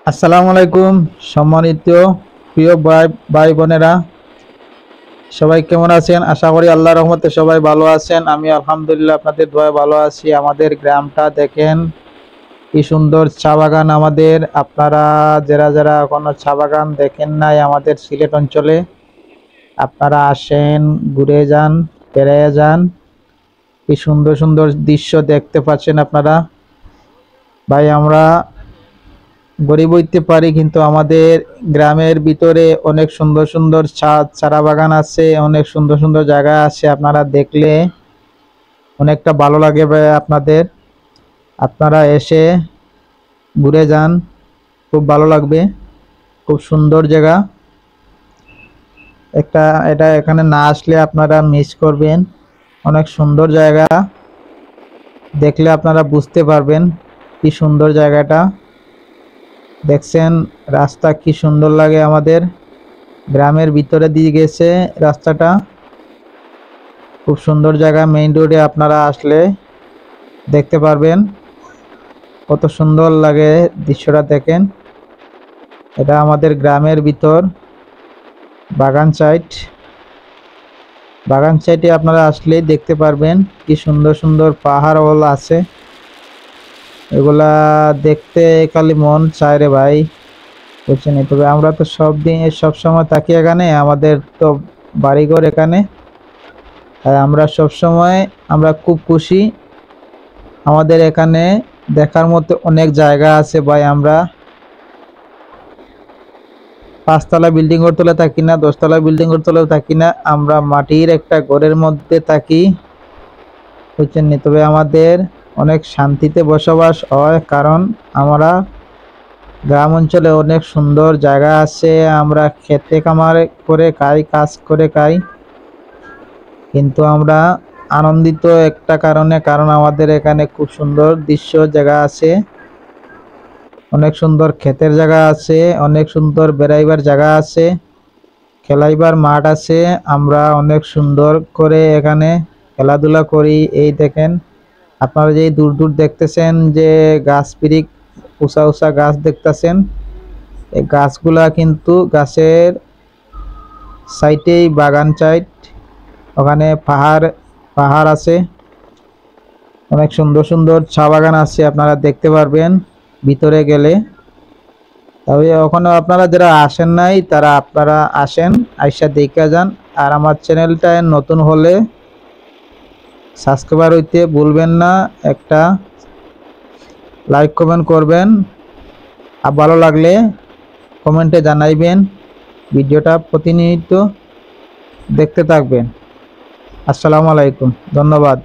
আসসালামু আলাইকুম। সম্মানিত প্রিয় ভাই ভাই বোনেরা, সবাই কেমন আছেন? আশা করি আল্লাহর রহমতে সবাই ভালো আছেন। আমি আলহামদুলিল্লাহ আপনাদের দোয়ায় ভালো আছি। আমাদের গ্রামটা দেখেন কি সুন্দর চা বাগান আমাদের। আপনারা যারা যারা কোনো চা বাগান দেখেন নাই আমাদের সিলেট অঞ্চলে, আপনারা আসেন, ঘুরে যান, বেড়ায় যান। কি সুন্দর সুন্দর দৃশ্য দেখতে পাচ্ছেন আপনারা। ভাই আমরা গরিব হইতে পারি, কিন্তু আমাদের গ্রামের ভিতরে অনেক সুন্দর সুন্দর চারা বাগান আছে, অনেক সুন্দর সুন্দর জায়গা আছে। আপনারা দেখলে অনেকটা ভালো লাগে ভাই আপনাদের। আপনারা এসে ঘুরে যান, খুব ভালো লাগবে। খুব সুন্দর জায়গা একটা। এটা এখানে না আসলে আপনারা মিস করবেন। অনেক সুন্দর জায়গা, দেখলে আপনারা বুঝতে পারবেন কি সুন্দর জায়গাটা। দেখছেন রাস্তা কি সুন্দর লাগে আমাদের গ্রামের ভিতরে দিয়ে গেছে রাস্তাটা। খুব সুন্দর জায়গা। মেইন রোডে আপনারা আসলে দেখতে পারবেন কত সুন্দর লাগে দৃশ্যটা। দেখেন এটা আমাদের গ্রামের ভিতর বাগান সাইটে আপনারা আসলে দেখতে পারবেন কি সুন্দর সুন্দর পাহাড় আছে। এগুলা দেখতে খালি মন চায় রে ভাই, বুঝছেন? তবে আমরা তো সব সময় থাকি এখানে, আমাদের তো বাড়িঘর এখানে। আমরা খুব খুশি। আমাদের এখানে দেখার মতো অনেক জায়গা আছে ভাই। আমরা 5 তলা বিল্ডিং এর তলে থাকি না, 10 তলা বিল্ডিং এর তলেও থাকি না, আমরা মাটির একটা ঘরের মধ্যে থাকি, বুঝছেন? তবে আমাদের অনেক শান্তিতে বসবাস হয়, কারণ আমরা গ্রাম অঞ্চলে অনেক সুন্দর জায়গা আছে। আমরা খেতে খামার করে খাই, কাজ করে খাই, কিন্তু আমরা আনন্দিত একটা কারণে, কারণ আমাদের এখানে খুব সুন্দর দৃশ্য জায়গা আছে, অনেক সুন্দর ক্ষেতের জায়গা আছে, অনেক সুন্দর বেড়াইবার জায়গা আছে, খেলাইবার মাঠ আছে। আমরা অনেক সুন্দর করে এখানে খেলাধুলা করি। এই দেখেন আপনারা যে দূর দূর দেখতেছেন যে গাছ পিরিক, উঁচা উঁচা গাছ দেখতেছেন, এই গাছগুলা কিন্তু গাছের সাইডেই বাগান সাইড, ওখানে পাহাড় আছে, অনেক সুন্দর সুন্দর চা বাগান আছে। আপনারা দেখতে পারবেন ভিতরে গেলে। তবে ওখানে আপনারা যারা আসেন নাই তারা আপনারা আসেন, আইসা দেখে যান। আর আমার চ্যানেলটা নতুন হলে সাবস্ক্রাইবার হইতে ভুলবেন না, একটা লাইক কমেন্ট করবেন, আর ভালো লাগলে কমেন্টে জানাইবেন। ভিডিওটা প্রতিনিয়ত দেখতে থাকবেন। আসসালামু আলাইকুম, ধন্যবাদ।